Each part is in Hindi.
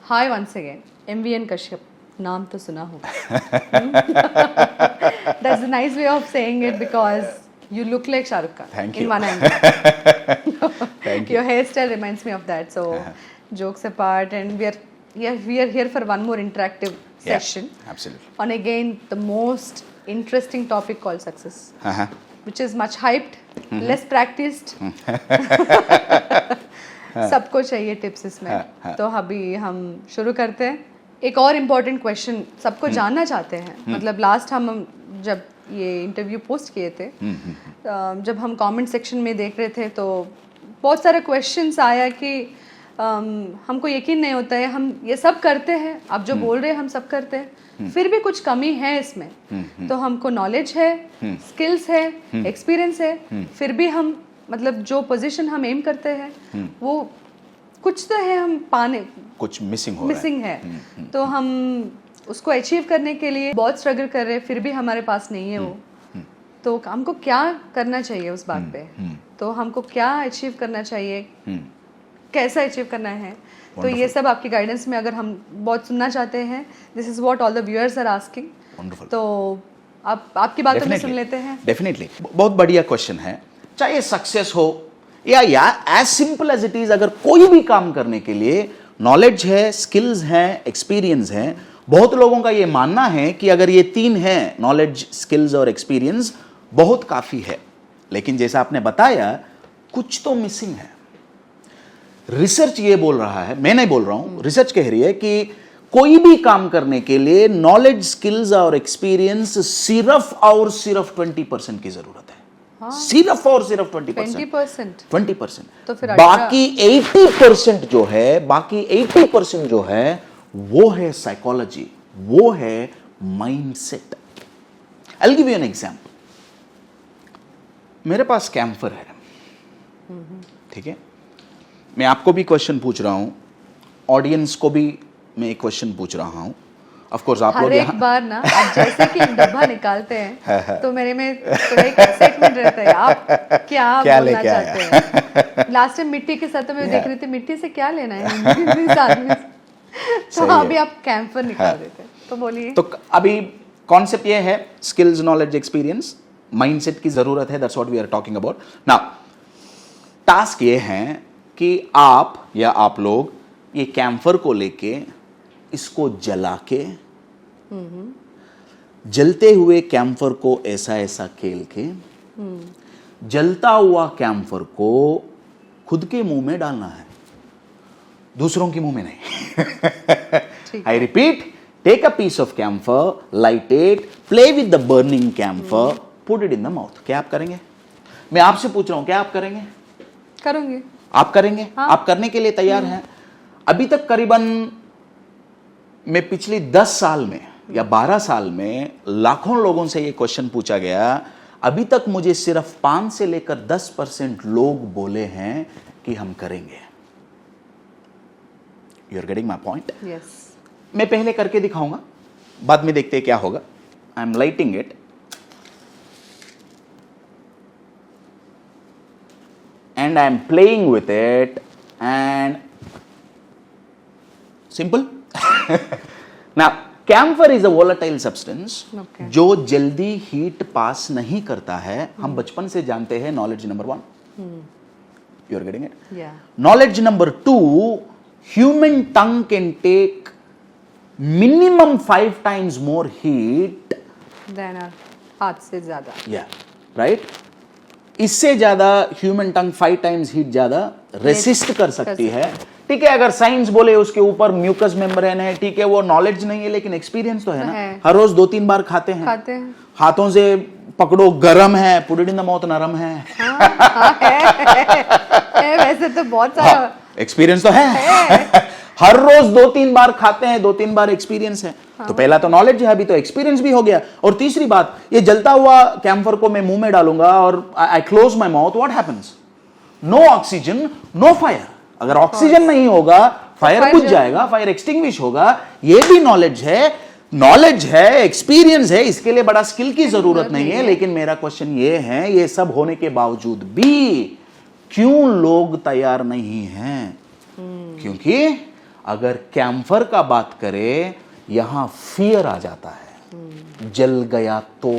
Hi once again, MVN Kashyap. नाम तो सुना होगा. That's a nice way of saying it because you look like Shah Rukh Khan. Thank in you. one angle. Thank Your hairstyle reminds me of that. So jokes apart, and we are here for one more interactive session. Absolutely. On again the most interesting topic called success, Uh-huh. which is much hyped, less practiced. सबको चाहिए टिप्स इसमें. तो अभी हम शुरू करते हैं. एक और इम्पोर्टेंट क्वेश्चन सबको जानना चाहते हैं. मतलब लास्ट हम जब ये इंटरव्यू पोस्ट किए थे, जब हम कमेंट सेक्शन में देख रहे थे तो बहुत सारे क्वेश्चंस आया कि हमको यकीन नहीं होता है, हम ये सब करते हैं, आप जो बोल रहे हैं हम सब करते हैं, फिर भी कुछ कमी है इसमें. तो हमको नॉलेज है, स्किल्स है, एक्सपीरियंस है, फिर भी हम मतलब जो पोजीशन हम एम करते हैं वो कुछ तो है, हम पाने कुछ मिसिंग है. तो हम उसको अचीव करने के लिए बहुत स्ट्रगल कर रहे हैं, फिर भी हमारे पास नहीं है वो. तो हमको क्या करना चाहिए उस बात पे? तो हमको क्या अचीव करना चाहिए, कैसा अचीव करना है? तो ये सब आपकी गाइडेंस में अगर हम बहुत सुनना चाहते हैं. This is what all the viewers are asking. तो आप आपकी बातों में सुन लेते हैं. डेफिनेटली बहुत बढ़िया क्वेश्चन है. चाहे सक्सेस हो या as simple as it is, अगर कोई भी काम करने के लिए नॉलेज है, स्किल्स हैं, एक्सपीरियंस है. बहुत लोगों का ये मानना है कि अगर ये तीन हैं, नॉलेज, स्किल्स और एक्सपीरियंस, बहुत काफी है. लेकिन जैसा आपने बताया, कुछ तो मिसिंग है. रिसर्च ये बोल रहा है, मैं नहीं बोल रहा हूं, रिसर्च कह रही है कि कोई भी काम करने के लिए नॉलेज, स्किल्स और एक्सपीरियंस सिर्फ और सिर्फ 20% की जरूरत है. सिर्फ और सिर्फ 20%. तो फिर बाकी 80% जो है, बाकी 80% जो है वो है साइकोलॉजी, वो है mindset. I will give you an example. मेरे पास कैम्फर है, ठीक है. मैं आपको भी क्वेश्चन पूछ रहा हूं, ऑडियंस को भी मैं एक क्वेश्चन पूछ रहा हूं. ऑफ कोर्स आप लोग एक बार ना आप जैसे कि डब्बा निकालते हैं तो मेरे में थोड़ा एक एक्साइटमेंट रहता है. आप क्या बोलना चाहते हैं? लास्ट टाइम मिट्टी के साथ मैं देख रही थी, मिट्टी से क्या लेना है. तो अभी आप कैम्फर निकाल देते हैं, तो बोलिए. तो अभी कॉन्सेप्ट ये है, स्किल्स, नॉलेज, एक्सपीरियंस, माइंडसेट की जरूरत है. That's what we are talking about now. Task ये है कि आप या आप लोग ये कैम्फर को लेके इसको जला के, जलते हुए कैम्फर को ऐसा ऐसा खेल के, जलता हुआ कैम्फर को खुद के मुंह में डालना है, दूसरों के मुंह में नहीं. I repeat, take a piece of camphor, light it, play with the burning camphor, put it in the mouth. क्या आप करेंगे? मैं आपसे पूछ रहा हूं, क्या आप करेंगे? करूंगी. आप करेंगे? हाँ. आप करने के लिए तैयार हैं? अभी तक करीबन मैं पिछले 10 साल में या 12 साल में लाखों लोगों से ये क्वेश्चन पूछा गया. अभी तक मुझे सिर्फ 5 से लेकर 10% लोग बोले हैं कि हम करेंगे. You are getting my point? Yes. मैं पहले करके दिखाऊंगा, बाद में देखते हैं क्या होगा. I am lighting it and I am playing with it and simple. Now camphor is a volatile substance. Okay. जो जल्दी हीट पास नहीं करता है. हम बचपन से जानते हैं. Knowledge number 1. You are getting it? Yeah. Knowledge number 2, human tongue can take minimum 5 times more heat Then हाथ से ज्यादा. Yeah, right? इससे ज्यादा ह्यूमन टंग 5 टाइम्स हीट ज्यादा रेसिस्ट कर सकती है. ठीक है, अगर साइंस बोले उसके ऊपर म्यूकस मेम्ब्रेन है, ठीक है, वो नॉलेज नहीं है, लेकिन एक्सपीरियंस तो है ना. हर रोज 2-3 बार खाते हैं. हाथों से पकड़ो, गरम है, put it in the mouth, नरम है. वैसे तो बहुत सारा एक्सपीरियंस तो है. हर रोज 2-3 बार खाते हैं, 2-3 बार एक्सपीरियंस है. तो पहला तो नॉलेज है, अभी तो एक्सपीरियंस भी हो गया. और तीसरी बात, ये जलता हुआ कैम्फर को मैं मुंह में डालूंगा और I close my mouth, what happens? No oxygen, no fire. अगर ऑक्सीजन नहीं होगा, फायर बुझ जाएगा, फायर एक्सटिंग्विश होगा. ये भी नॉलेज है, एक्सपीरियंस है. इसके लिए बड़ा स्किल की जरूरत नहीं है. लेकिन मेरा क्वेश्चन ये है, ये सब होने के बावजूद भी क्यों लोग तैयार नहीं हैं? क्योंकि अगर कैम्फर का बात करें, यहां फियर आ जाता है। जल गया तो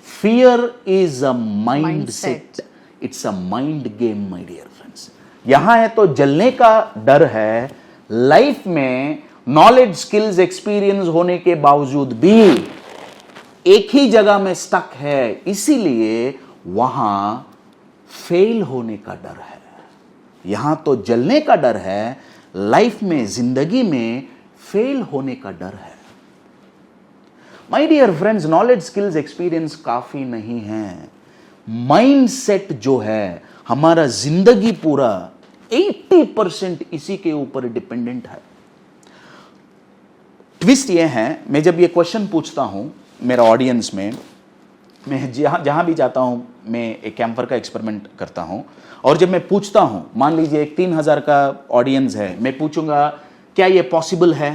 fear is a mind set, it's a mind game my dear friends. यहां है तो जलने का डर है। लाइफ में नॉलेज, स्किल्स, एक्सपीरियंस होने के बावजूद भी एक ही जगह में स्टक है, इसीलिए वहां फेल होने का डर है। यहां तो जलने का डर है, लाइफ में, जिंदगी में फेल होने का डर है। My dear friends, knowledge, skills, experience काफी नहीं है। माइंड सेट जो है हमारा, जिंदगी पूरा 80% इसी के ऊपर डिपेंडेंट है। ट्विस्ट ये है, मैं जब ये क्वेश्चन पूछता हूं मेरा ऑडियंस में, मैं जहां भी जाता हूं, मैं एक कैम्फर का एक्सपेरिमेंट करता हूं, और जब मैं पूछता हूं, मान लीजिए एक 3000 का ऑडियंस है, मैं पूछूंगा क्या ये पॉसिबल है,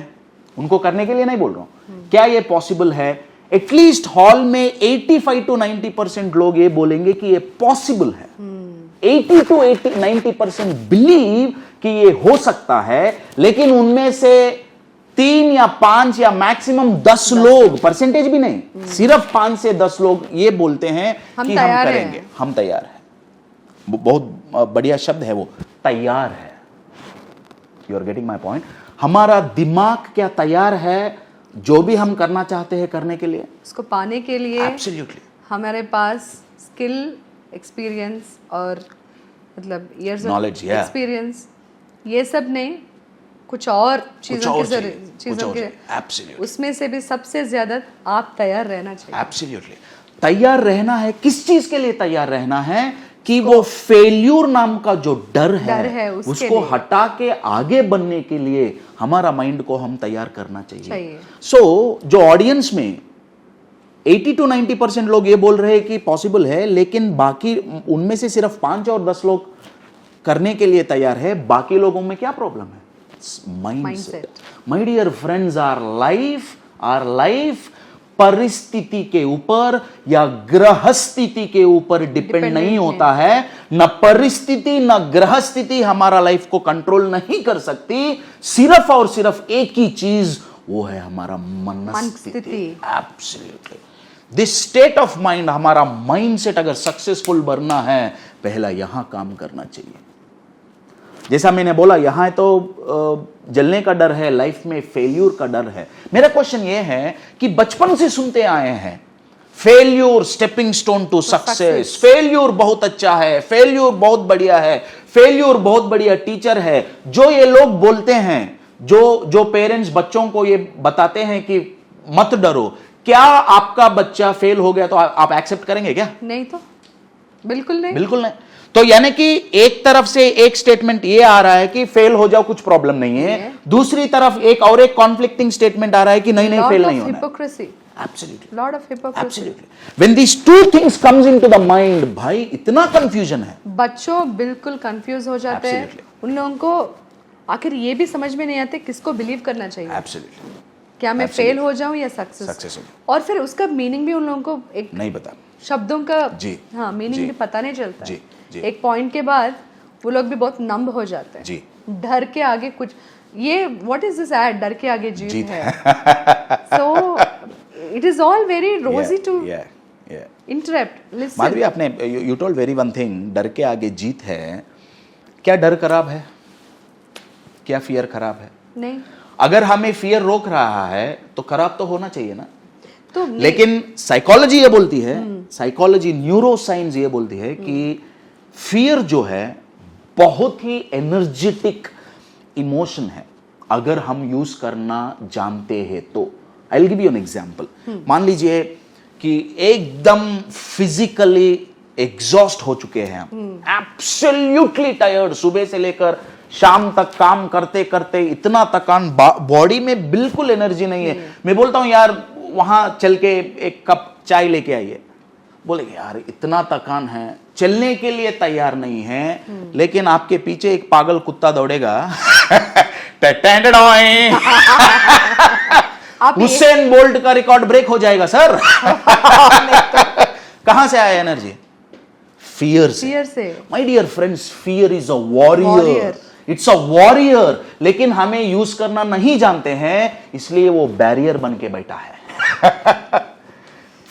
उनको करने के लिए नहीं बोल रहा हूं, क्या ये पॉसिबल है, एटलीस्ट हॉल में 85 to 90% लोग ये बोलेंगे कि ये पॉसिबल है। 80 to 90% बिलीव कि ये हो सकता है, लेकिन उनमें से 3 या 5 या मैक्सिमम 10 लोग, परसेंटेज भी नहीं, सिर्फ 5 से 10 लोग ये बोलते हैं कि हम करेंगे, हम तैयार हैं। बहुत बढ़िया शब्द है वो, तैयार है। You are getting my point. हमारा दिमाग क्या तैयार है जो भी हम करना चाहते हैं करने के लिए, उसको पाने के लिए? एब्सोल्युटली। हमारे पास स्किल, एक्सपीरियंस और मतलब इयर्स ऑफ नॉलेज, एक्सपीरियंस, ये सब नहीं, कुछ और चीजों के एब्सोल्युटली, उसमें से भी सबसे ज्यादा आप तैयार रहना चाहिए। एब्सोल्युटली तैयार रहना है। किस चीज के लिए तैयार रहना है? कि वो फेल्यूर नाम का जो डर है उसको हटा के आगे बढ़ने के लिए हमारा माइंड को हम तैयार करना चाहिए। सो जो ऑडियंस में 80 to 90% लोग ये बोल रहे हैं कि पॉसिबल है, लेकिन बाकी उनमें से सिर्फ 5 और 10 लोग करने के लिए तैयार है, बाकी लोगों में क्या प्रॉब्लम है? Mindset. My dear friends, our life परिस्थिति के ऊपर या ग्रह स्थिति के ऊपर डिपेंड नहीं होता है। न परिस्थिति न ग्रह स्थिति हमारा लाइफ को कंट्रोल नहीं कर सकती। सिर्फ और सिर्फ एक ही चीज, वो है हमारा मनस्थिति। Absolutely, this state of mind, हमारा माइंडसेट अगर सक्सेसफुल बनना है, पहला यहां काम करना चाहिए। जैसा मैंने बोला, यहां तो जलने का डर है, लाइफ में फेल्यूर का डर है। मेरा क्वेश्चन यह है कि बचपन से सुनते आए हैं failure stepping stone to success, failure बहुत अच्छा है, फेल्यूर बहुत बढ़िया है, फेल्यूर बहुत बढ़िया टीचर है। जो ये लोग बोलते हैं, जो पेरेंट्स बच्चों को ये बताते हैं कि मत डरो, क्या आपका बच्चा फेल हो गया तो आप एक्सेप्ट करेंगे क्या? नहीं तो बिल्कुल नहीं, बिल्कुल नहीं। तो यानी कि एक तरफ से एक स्टेटमेंट ये आ रहा है कि फेल हो जाओ कुछ प्रॉब्लम नहीं है, दूसरी तरफ एक कॉन्फ्लिक्टिंग स्टेटमेंट आ रहा है कि नहीं फेल नहीं होना। Hypocrisy, absolutely, lot of hypocrisy. Absolutely, when these two things comes into the mind, भाई इतना कंफ्यूजन है, बच्चों बिल्कुल कंफ्यूज हो जाते हैं। उन लोगों को आखिर ये भी समझ में नहीं आते किसको बिलीव करना चाहिए। एब्सोल्युटली, क्या मैं फेल हो जाऊं या सक्सेस? और फिर उसका मीनिंग भी उन लोगों को एक नहीं पता, शब्दों का जी, हाँ मीनिंग भी पता नहीं चलता जी, जी। एक पॉइंट के बाद वो लोग भी बहुत नंब हो जाते हैं जी। डर के आगे कुछ, ये व्हाट इज दिस एड, डर के आगे जीत है। So it is all very रोजी टू इंटरप्ट। लिसन माधवी, आपने you told very one thing, डर के आगे जीत है। क्या डर खराब है? क्या फियर खराब है? नहीं, अगर हमें फियर रोक रहा है तो खराब तो होना चाहिए ना। तो लेकिन साइकोलॉजी ये बोलती है, साइकोलॉजी, न्यूरोसाइंस ये बोलती है कि फियर जो है बहुत ही एनर्जेटिक इमोशन है, अगर हम यूज करना जानते हैं तो। I will give you an example. मान लीजिए कि एकदम फिजिकली एग्जॉस्ट हो चुके हैं हम, एब्सोल्युटली टायर्ड, सुबह से लेकर शाम तक काम करते करते इतना थकान, बॉडी में बिल्कुल एनर्जी नहीं है। मैं बोलता हूं यार वहां चल के एक कप चाय लेके आइए, बोलेंगे यार इतना थकान है, चलने के लिए तैयार नहीं है, लेकिन आपके पीछे एक पागल कुत्ता दौड़ेगा हुसैन बोल्ट का रिकॉर्ड ब्रेक हो जाएगा सर। कहां से आया एनर्जी? फियर से। My dear friends, fear is a warrior, it's a warrior, लेकिन हमें यूज करना नहीं जानते हैं, इसलिए वो बैरियर बन के बैठा है।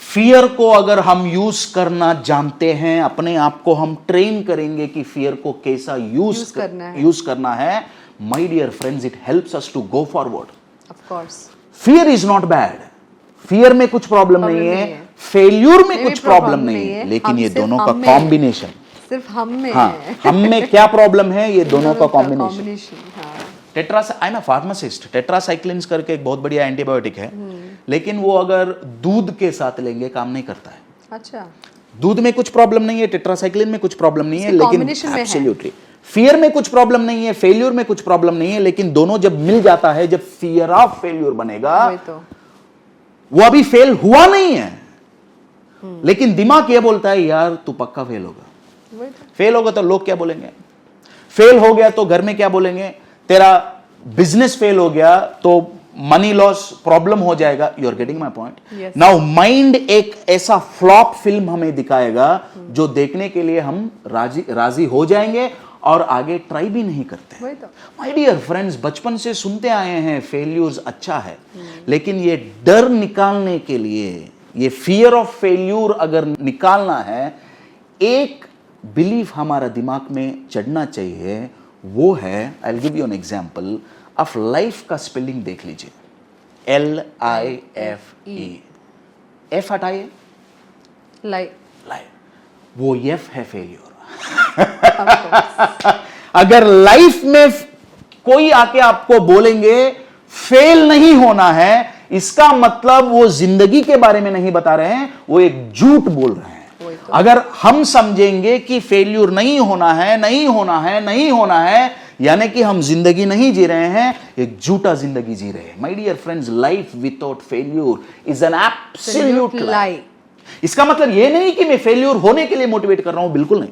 फियर को अगर हम यूज करना जानते हैं, अपने आप को हम ट्रेन करेंगे कि फियर को कैसा यूज करना है, my dear friends, it helps us to go forward. Of course fear is not bad, fear में कुछ प्रॉब्लम नहीं है, फेल्यूर में कुछ प्रॉब्लम नहीं है, लेकिन ये दोनों का कॉम्बिनेशन सिर्फ हम में हाँ, है। हम में क्या प्रॉब्लम है, ये दोनों का कॉम्बिनेशन। हाँ। I am a pharmacist, tetracyclines करके एक बहुत बढ़िया एंटीबायोटिक है, लेकिन वो अगर दूध के साथ लेंगे काम नहीं करता है। अच्छा, दूध में कुछ प्रॉब्लम नहीं है, टेट्रासाइक्लिन में कुछ प्रॉब्लम नहीं है, लेकिन एब्सोल्युटली फियर में कुछ प्रॉब्लम नहीं है, फेल्यूर में कुछ प्रॉब्लम नहीं है, लेकिन दोनों जब मिल जाता है, जब फियर ऑफ फेल्यूर बनेगा, वो अभी फेल हुआ नहीं है, लेकिन दिमाग ये बोलता है यार तू पक्का फेल होगा। फेल होगा तो लोग क्या बोलेंगे, फेल हो गया तो घर में क्या बोलेंगे, तेरा बिजनेस फेल हो गया तो मनी लॉस प्रॉब्लम हो जाएगा। You are getting my point. Now mind एक ऐसा फ्लॉप फिल्म हमें दिखाएगा जो देखने के लिए हम राजी हो जाएंगे और आगे ट्राई भी नहीं करते। माय डियर फ्रेंड्स, बचपन से सुनते आए हैं फेल्यूर्स अच्छा है, लेकिन ये डर निकालने के लिए, ये फियर ऑफ फेल्यूर अगर निकालना है, एक बिलीफ हमारा दिमाग में चढ़ना चाहिए, वो है, I will give you an example of life का स्पेलिंग देख लीजिए, LIFE, एफ हटाइए, लाइफ, वो एफ है फेल्यूर। अगर लाइफ में कोई आके आपको बोलेंगे फेल नहीं होना है, इसका मतलब वो जिंदगी के बारे में नहीं बता रहे हैं, वो एक झूठ बोल रहे हैं। अगर हम समझेंगे कि फेल्यूर नहीं होना है, नहीं होना है, नहीं होना है, यानी कि हम जिंदगी नहीं जी रहे हैं, एक झूठा जिंदगी जी रहे हैं। My dear friends, life without failure is an absolute lie. इसका मतलब यह नहीं कि मैं फेल्यूर होने के लिए मोटिवेट कर रहा हूं, बिल्कुल नहीं।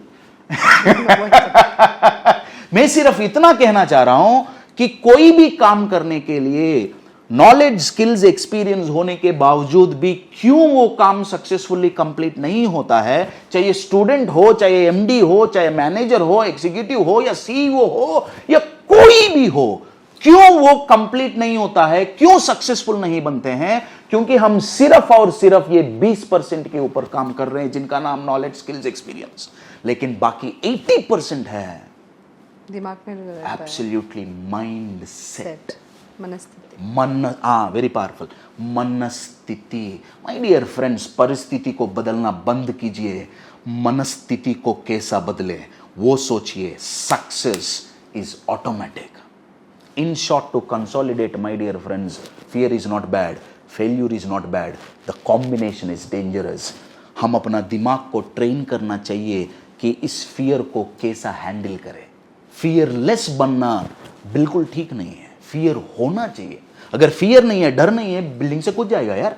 मैं सिर्फ इतना कहना चाह रहा हूं कि कोई भी काम करने के लिए नॉलेज, स्किल्स, एक्सपीरियंस होने के बावजूद भी क्यों वो काम सक्सेसफुली कंप्लीट नहीं होता है, चाहे स्टूडेंट हो, चाहे एमडी हो, चाहे मैनेजर हो, एग्जीक्यूटिव हो, या सीईओ हो, या कोई भी हो, क्यों वो कंप्लीट नहीं होता है, क्यों सक्सेसफुल नहीं बनते हैं? क्योंकि हम सिर्फ और सिर्फ ये 20% के ऊपर काम कर रहे हैं, जिनका नाम नॉलेज, स्किल्स, एक्सपीरियंस, लेकिन बाकी 80% है दिमाग में एब्सोल्युटली माइंड सेट, मनस्थिति। वेरी पावरफुल, मनस्थिति। माय डियर फ्रेंड्स, परिस्थिति को बदलना बंद कीजिए, मनस्थिति को कैसा बदले वो सोचिए। Success is automatic. In short, to consolidate my dear friends, fear is not bad, failure is not bad, the combination is dangerous. हम अपना दिमाग को ट्रेन करना चाहिए कि इस फियर को कैसा हैंडल करें। फियरलेस बनना बिल्कुल ठीक नहीं है, फियर होना चाहिए। अगर फियर नहीं है, डर नहीं है, बिल्डिंग से कूद जाएगा यार।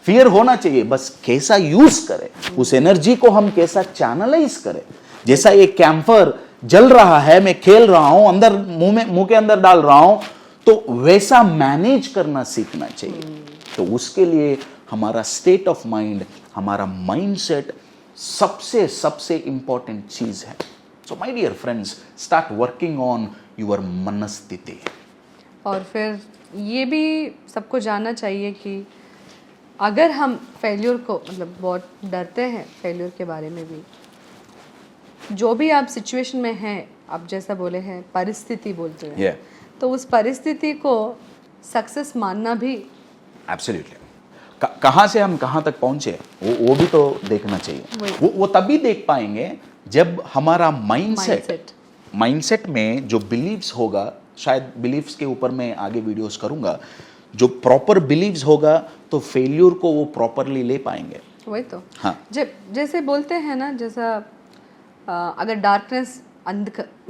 फियर होना चाहिए, बस कैसा यूज करें, उस एनर्जी को हम कैसा चैनलाइज करें। जैसा एक कैंपर जल रहा है, मैं खेल रहा हूं, अंदर मुंह के अंदर डाल रहा हूं, तो वैसा मैनेज करना सीखना चाहिए। तो उसके लिए हमारा स्टेट ऑफ माइंड, हमारा माइंडसेट सबसे इंपॉर्टेंट चीज है। So my dear friends, start working on your मनस्थिति। और फिर ये भी सबको जानना चाहिए कि अगर हम फेल्यूर को, मतलब बहुत डरते हैं फेल्यूर के बारे में भी, जो भी आप सिचुएशन में हैं, आप जैसा बोले हैं परिस्थिति बोलते हैं, तो उस परिस्थिति को सक्सेस मानना भी एब्सोल्युटली। कहाँ से हम कहाँ तक पहुंचे वो भी तो देखना चाहिए। वो तभी देख पाएंगे जब हमारा माइंडसेट में जो बिलीव्स होगा, शायद बिलीव्स के ऊपर मैं आगे वीडियोस करूंगा, जो प्रॉपर बिलीव्स होगा तो फेल्यूर को वो प्रॉपरली ले पाएंगे। वही तो। हाँ, जैसे बोलते हैं ना, जैसा अगर डार्कनेस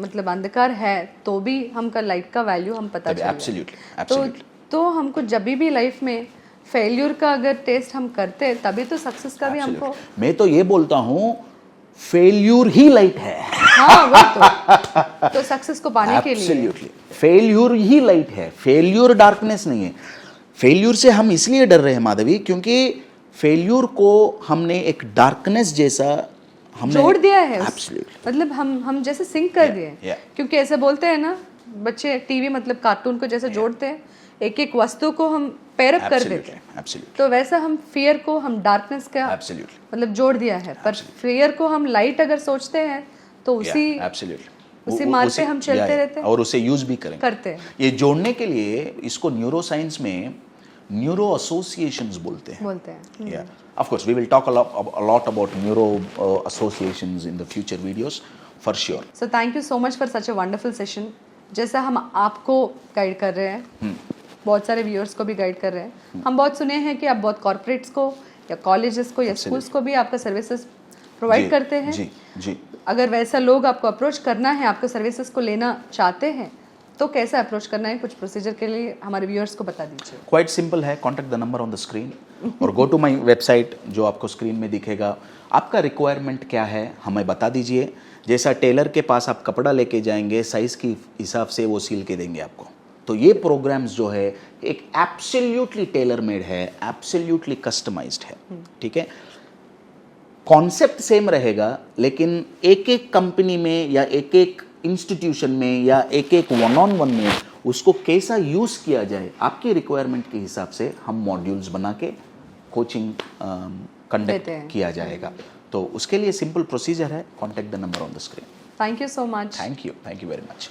मतलब अंधकार है तो भी हमका लाइट का वैल्यू हम पता चलेगा। एब्सोल्युटली। तो हमको जब भी लाइफ में फेल्यूर का अगर टेस्ट हम करते हैं, तभी तो सक्सेस का भी हमको। मैं तो ये बोलता हूँ, फेल्यूर ही लाइट है। हाँ, वो तो सक्सेस को पाने के लिए एब्सोल्युटली फेल्यूर ही लाइट है, फेल्यूर डार्कनेस नहीं है। फेल्यूर से हम इसलिए डर रहे हैं माधवी, क्योंकि फेल्यूर को हमने एक डार्कनेस जैसा हमने जोड़ दिया है Absolutely. मतलब हम जैसे सिंक कर दिए yeah. क्योंकि ऐसे बोलते हैं ना बच्चे टीवी मतलब कार्टून को जैसे जोड़ते हैं, एक एक वस्तु को हम पेयर अप कर देते हैं, Absolutely. तो वैसा हम फियर को हम डार्कनेस का Absolutely. मतलब जोड़ दिया है, पर फियर को हम लाइट अगर सोचते हैं तो उसी Yeah, absolutely. उसी मार्ग पे हम चलते रहते हैं और उसे यूज भी करेंगे करते हैं। ये जोड़ने के लिए इसको न्यूरो साइंस में न्यूरो एसोसिएशंस बोलते हैं। Yeah, of course we will talk a lot about neuro associations in the future videos for sure. So thank you so much for such a wonderful session. जैसा हम आपको गाइड कर रहे हैं, बहुत सारे व्यूअर्स को भी गाइड कर रहे हैं, हम बहुत सुने हैं कि आप बहुत कॉर्पोरेट्स को या कॉलेजेस को या स्कूल्स को भी आपका सर्विसेज प्रोवाइड करते हैं। जी अगर वैसा लोग आपको अप्रोच करना है, आपको सर्विसेज को लेना चाहते हैं, तो कैसे अप्रोच करना है, कुछ प्रोसीजर के लिए हमारे व्यूअर्स को बता दीजिए। क्वाइट सिंपल है, contact the number on the screen और गो टू माई वेबसाइट जो आपको स्क्रीन में दिखेगा। आपका रिक्वायरमेंट क्या है हमें बता दीजिए, जैसा टेलर के पास आप कपड़ा लेके जाएंगे साइज़ के हिसाब से वो सिल के देंगे आपको। तो ये प्रोग्राम्स जो है एक एब्सोल्युटली टेलर मेड है, एब्सोल्युटली कस्टमाइज्ड है, ठीक है। कॉन्सेप्ट सेम रहेगा लेकिन एक एक कंपनी में या एक एक इंस्टीट्यूशन में या एक एक वन ऑन वन में उसको कैसा यूज़ किया जाए आपकी रिक्वायरमेंट के हिसाब से हम मॉड्यूल्स बना के कोचिंग कंडक्ट किया जाएगा। तो उसके लिए सिंपल प्रोसीजर है, contact the number on the screen. Thank you so much. Thank you very much.